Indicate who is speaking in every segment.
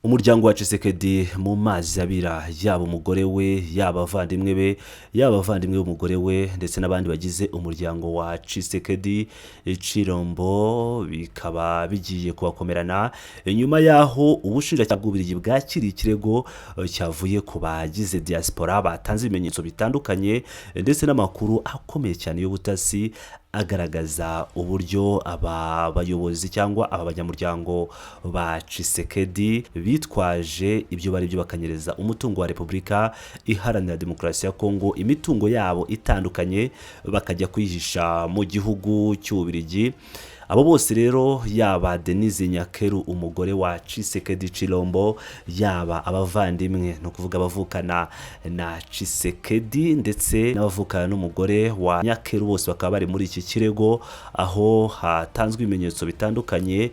Speaker 1: Umuryango wa Tshisekedi mu mazi abira, yaba umugore we, yaba abavandimwe be, yaba abavandimwe b'umugore we ndetse n'abandi bagize umuryango wa Tshisekedi Tshilombo, bikaba bigiye kubakomerana nyuma y'aho ubushinjacyaha bw'Ububiligi bwakiriye ikirego cyavuye ku bagize diaspora batanze ibimenyetso bitandukanye ndetse n'amakuru akomeye cyane y'ubutasi agaragaza uburyo aba bayobozi cyangwa aba banyamuryango ba Tshisekedi bitwaje ibyo bari byo bakanyereza umutungo wa Repubulika Iharanira Demokarasi ya Kongo, imitungo yabo itandukanye bakajya kwihisha mu gihugu cy'Ububiligi. Abo bose rero, yaba Denise Nyakeru umugore wa Tshisekedi Tshilombo, yaba abavandimwe no kuvuga abavukana na Tshisekedi ndetse n'abavukana n'umugore wa Nyakeru, bose bakaba bari muri iki kirego aho hatanzwe ibimenyetso bitandukanye.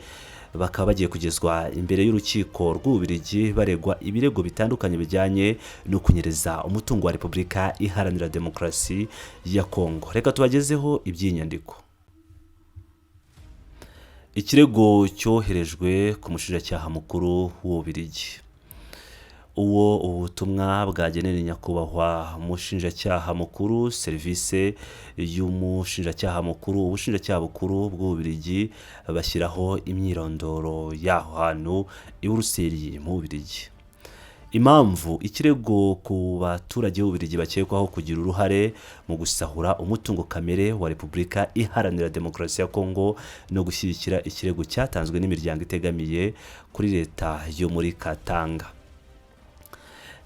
Speaker 1: Bakaba bagiye kugezwa imbere y'urukiko rw'Ububiligi baregwa ibirego bitandukanye bijyanye no kunyereza umutungo wa Repubulika Iharanira Demokarasi ya Kongo. Reka tubagezeho iby'inyandiko. Ikirego cyoherejwe ku mushinjacyaha mukuru w'Ububiligi. Uwo ubutumwa bwagenera nyakubahwa umushinjacyaha mukuru, serivisi y'umushinjacyaha mukuru, ubushinjacyaha bukuru bw'Ububiligi bashyiraho imyirondoro y'aho hantu i Buruseli mu Bubiligi. Impamvu: ikirego ku baturage b'Ububiligi bakekwaho kugira uruhare mu gusahura umutungo kamere wa Repubulika Iharanira Demokarasi ya Kongo no gushyigikira ikirego cyatanzwe n'imiryango itegamiye kuri leta yo muri Katanga.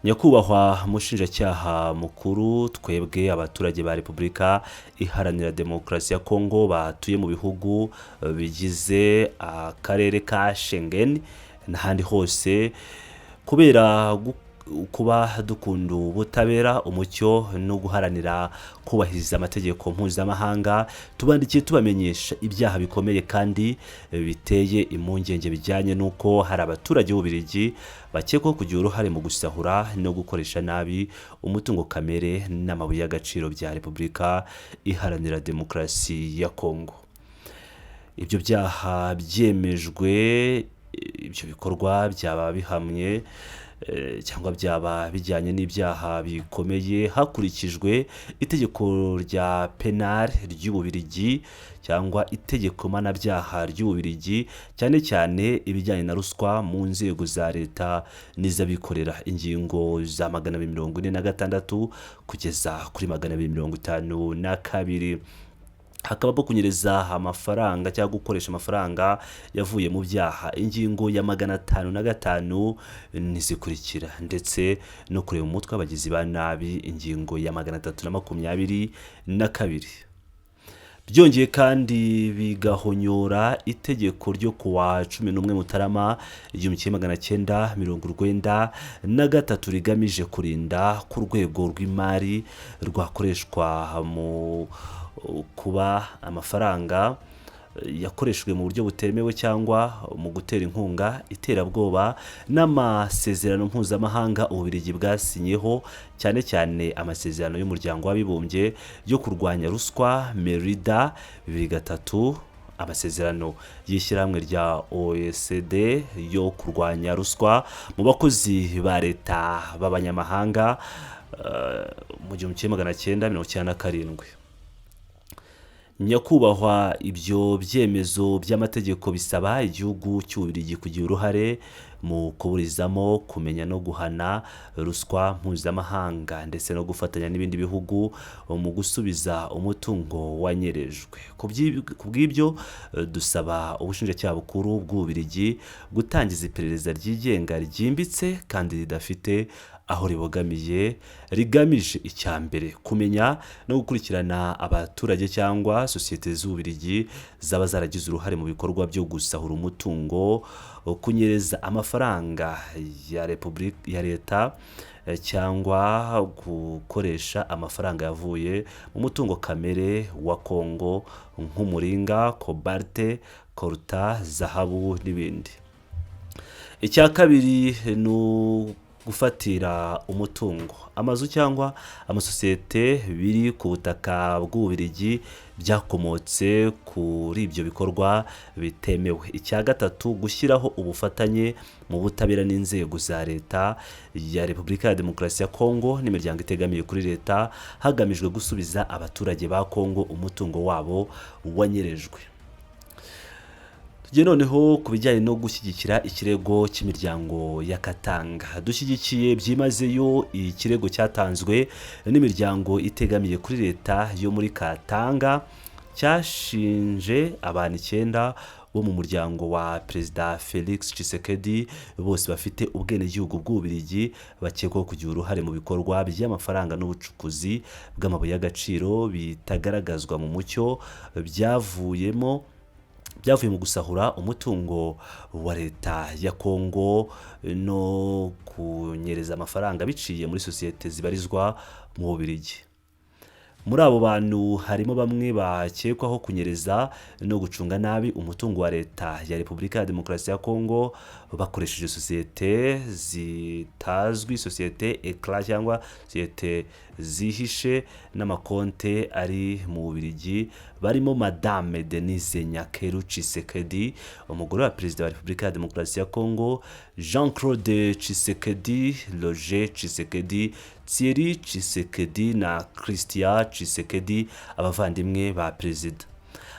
Speaker 1: Nyakubahwa umushinjacyaha mukuru, twebwe abaturage ba Repubulika Iharanira Demokarasi ya Kongo batuye mu bihugu bigize akarere ka Schengen n'ahandi hose, kubera kuba dukunda ubutabera, umucyo no guharanira kubahiriza amategeko mpuzamahanga, tubandikiye tubamenyesha ibyaha bikomeye kandi biteye impungenge bijyanye n'uko hari abaturage b'Ububiligi bakekwaho kugira uruhare mu gusahura no gukoresha nabi umutungo kamere n'amabuye y'agaciro bya Repubulika Iharanira Demokarasi ya Kongo. Ibyo byaha byemejwe, ibyo bikorwa byaba bihamye cyangwa byaba bijyanye n'ibyaha bikomeye hakurikijwe itegeko rya penal ry'Ububiligi cyangwa itegeko mpanabyaha ry'Ububiligi, cyane cyane ibijyanye na ruswa mu nzego za leta n'iz'abikorera, ingingo za 246 kugeza kuri 252. Hakaba kunyereza amafaranga cyangwa gukoresha amafaranga yavuye mu byaha, ingingo ya 505 n'izikurikira, ndetse no kureba umutwe abagizi ba nabi, ingingo ya 322. Byongeye kandi bigahonyora itegeko ryo kuwa 11 Mutarama 1993 rigamije kurinda ku rwego rw'imari rwakoreshwa mu kuba amafaranga yakoreshejwe mu buryo butemewe cyangwa mu gutera inkunga iterabwoba n'amasezerano mpuzamahanga Ububiligi bwasinyeho, cyane cyane amasezerano y'umuryango w'abibumbye yo kurwanya ruswa Merida 2003, amasezerano y'ishyirahamwe rya OECD yo kurwanya ruswa mu bakozi ba leta b'abanyamahanga mu 1997. Nyakubahwa, ibyo byemezo by'amategeko bisaba igihugu cy'Ububiligi kugira uruhare mu kuburizamo, kumenya no guhana ruswa mpuzamahanga ndetse no gufatanya n'ibindi bihugu mu gusubiza umutungo wanyerejwe. Ku bw'ibyo dusaba ubushinjacyaha bukuru bw'Ububiligi gutangiza iperereza ryigenga, ryimbitse kandi ridafite aho ribogamiye, rigamije icya mbere kumenya no gukurikirana abaturage cyangwa sosiyete z'Ububiligi zaba zaragize uruhare mu bikorwa byo gusahura umutungo, kunyereza amafaranga ya Repubulika ya leta cyangwa gukoresha amafaranga yavuye mu mutungo kamere wa Kongo nk'umuringa, kobalte, koruta, zahabu n'ibindi. Icya kabiri ni gufatira umutungo amazu cyangwa amasosiyete biri ku butaka bw'Ububiligi byakomotse kuri ibyo bikorwa bitemewe. Icya gatatu, gushyiraho ubufatanye mu butabera n'inzego za leta ya Repubulika ya Demokarasi ya Kongo n'imiryango itegamiye kuri leta hagamijwe gusubiza abaturage ba Kongo umutungo wabo wanyerejwe. Tugiye noneho ku bijyanye no gushyigikira ikirego cy'imiryango ya Katanga. Dushyigikiye byimazeyo ikirego cyatanzwe n'imiryango itegamiye kuri leta yo muri Katanga cyashinje abantu 9 bo mu muryango wa Perezida Felix Tshisekedi bose bafite ubwenegihugu bw'Ububiligi bakekwaho kugira uruhare mu bikorwa by'amafaranga n'ubucukuzi bw'amabuye y'agaciro bitagaragazwa mu mucyo byavuye mu gusahura umutungo wa leta ya Kongo no kunyereza amafaranga biciye muri sosiyete zibarizwa mu Bubiligi. Muri abo bantu harimo bamwe bakekwaho kunyereza no gucunga nabi umutungo wa leta ya Repubulika ya Demokarasi ya Kongo bakoresheje sosiyete zitazwi, sosiyete Eclat cyangwa sosiyete zihishe n'amakonte ari mu Bubiligi, barimo Madame Denise Nyakeru Tshisekedi, umugore wa Perezida wa Repubulika ya Demokarasi ya Kongo, Jean-Claude Tshisekedi, Roger Tshisekedi, Thierry Tshisekedi na Christian Tshisekedi, abavandimwe ba Perezida.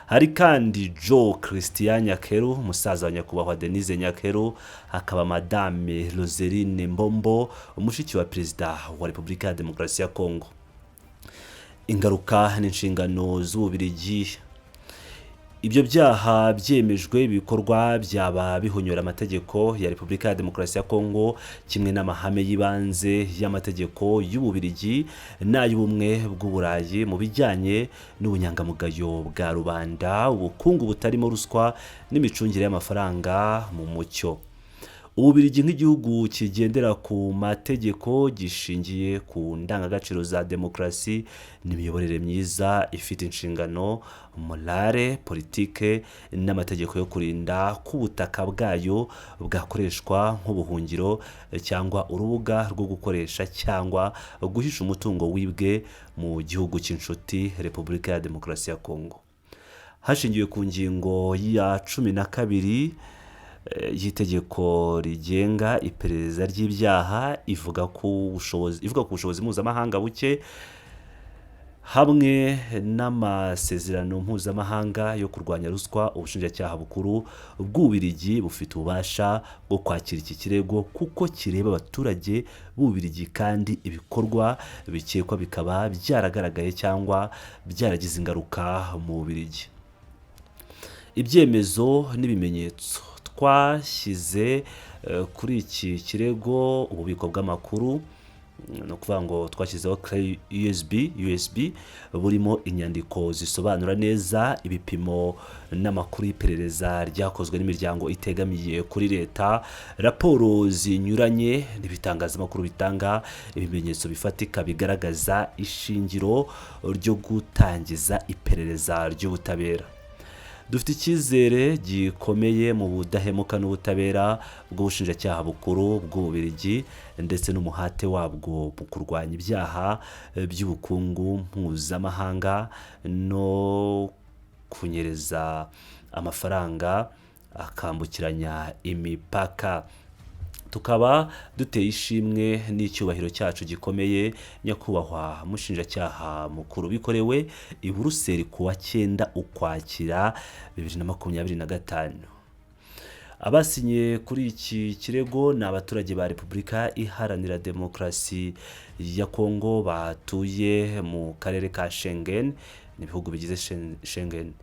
Speaker 1: Hari kandi Joe Christian Nyakeru, musaza wa nyakubahwa Denise Nyakeru, hakaba Madame Roseline Mbombo, umushiki wa Perezida wa Repubulika ya Demokarasi ya Kongo. Ingaruka n'inshingano z'Ububiligi. Ibyo byaha byemejwe ibikorwa byaba bihonyora amategeko ya Repubulika ya Demokarasi ya Kongo kimwe n'amahame y'ibanze y'amategeko y'Ububiligi n'ay'ubumwe bw'Uburayi mu bijyanye n'ubunyangamugayo bwa rubanda, ubukungu butarimo ruswa n'imicungire y'amafaranga mu mucyo. Ububiligi nk'igihugu kigendera ku mategeko gishingiye ku ndangagaciro za demokarasi n'imiyoborere myiza ifite inshingano, morale, politike n'amategeko yo kurinda ko ubutaka bwayo bwakoreshwa nk'ubuhungiro cyangwa urubuga rwo gukoresha cyangwa guhisha umutungo wibwe mu gihugu cy'inshuti Repubulika ya Demokarasi ya Kongo. Hashingiwe ku ngingo ya 12 y'itegeko rigenga iperereza ry'ibyaha ivuga ku bushobozi mpuzamahanga buke hamwe n'amasezerano mpuzamahanga yo kurwanya ruswa, ubushinjacyaha bukuru bw'Ububiligi bufite ububasha bwo kwakira iki kirego kuko kireba abaturage b'Ububiligi kandi ibikorwa bikekwa bikaba byaragaragaye cyangwa byaragize ingaruka mu Bubiligi. Ibyemezo n'ibimenyetso twashyize kuri iki kirego ububiko bw'amakuru, no kuvuga ngo twashyizeho USB burimo inyandiko zisobanura neza ibipimo n'amakuru y'iperereza ryakozwe n'imiryango itegamiye kuri leta, raporo zinyuranye n'ibitangazamakuru bitanga ibimenyetso bifatika bigaragaza ishingiro ryo gutangiza iperereza ry'ubutabera. Dufite icyizere gikomeye mu budahemuka n'ubutabera bw'ubushinjacyaha bukuru bw'Ububiligi ndetse n'umuhate wabwo mu kurwanya ibyaha by'ubukungu mpuzamahanga no kunyereza amafaranga akambukiranya imipaka. Tukaba duteye ishimwe n'icyubahiro cyacu gikomeye nyakubahwa mushinjacyaha mukuru, bikorewe i Buruseli kuwa 9 Ukwakira 2025. Abasinye kuri iki kirego ni abaturage ba Repubulika Iharanira Demokarasi ya Kongo batuye mu karere ka Schengen n'ibihugu bigize Schengen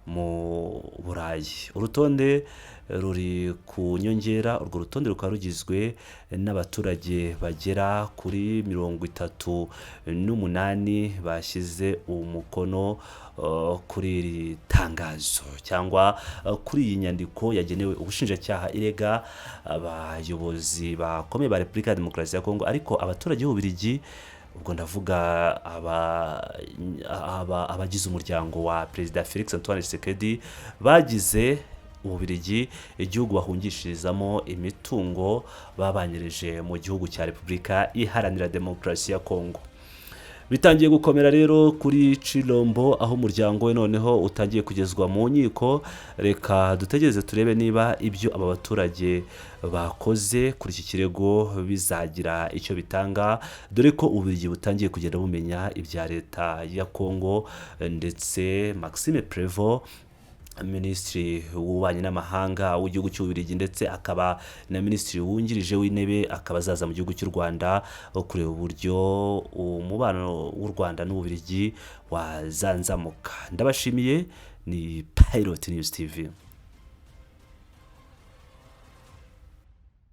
Speaker 1: mu Burayi. Urutonde ruri ku nyongera, urwo rutonde rukaba rugizwe n'abaturage bagera kuri 38 bashyize umukono kuri iri tangazo cyangwa kuri iyi nyandiko yagenewe ubushinjacyaha irega abayobozi bakomeye ba Repubulika ya Demokarasi ya Kongo, ariko abaturage b'Ububiligi, ubwo ndavuga abagize umuryango wa Perezida Felix Antoine Tshisekedi, bagize Ububiligi igihugu bahungishirizamo imitungo babanyereje mu gihugu cya Repubulika Iharanira Demokarasi ya Kongo. Bitangiye gukomera rero kuri Chilombo aho umuryango we noneho utangiye kugezwa mu nkiko. Reka dutegereze turebe niba ibyo aba baturage bakoze kuri iki kirego bizagira icyo bitanga, dore ko Ububiligi butangiye kugenda bumenya ibya leta ya Kongo, ndetse Maxime Prévost, minisitiri w'ububanyi n'amahanga w'igihugu cy'Ububiligi, ndetse akaba na minisitiri wungirije w'intebe, akaba azaza mu gihugu cy'u Rwanda kureba uburyo umubano w'u Rwanda n'Ububiligi wazanzamuka. Ndabashimiye. Ni Pilot News TV.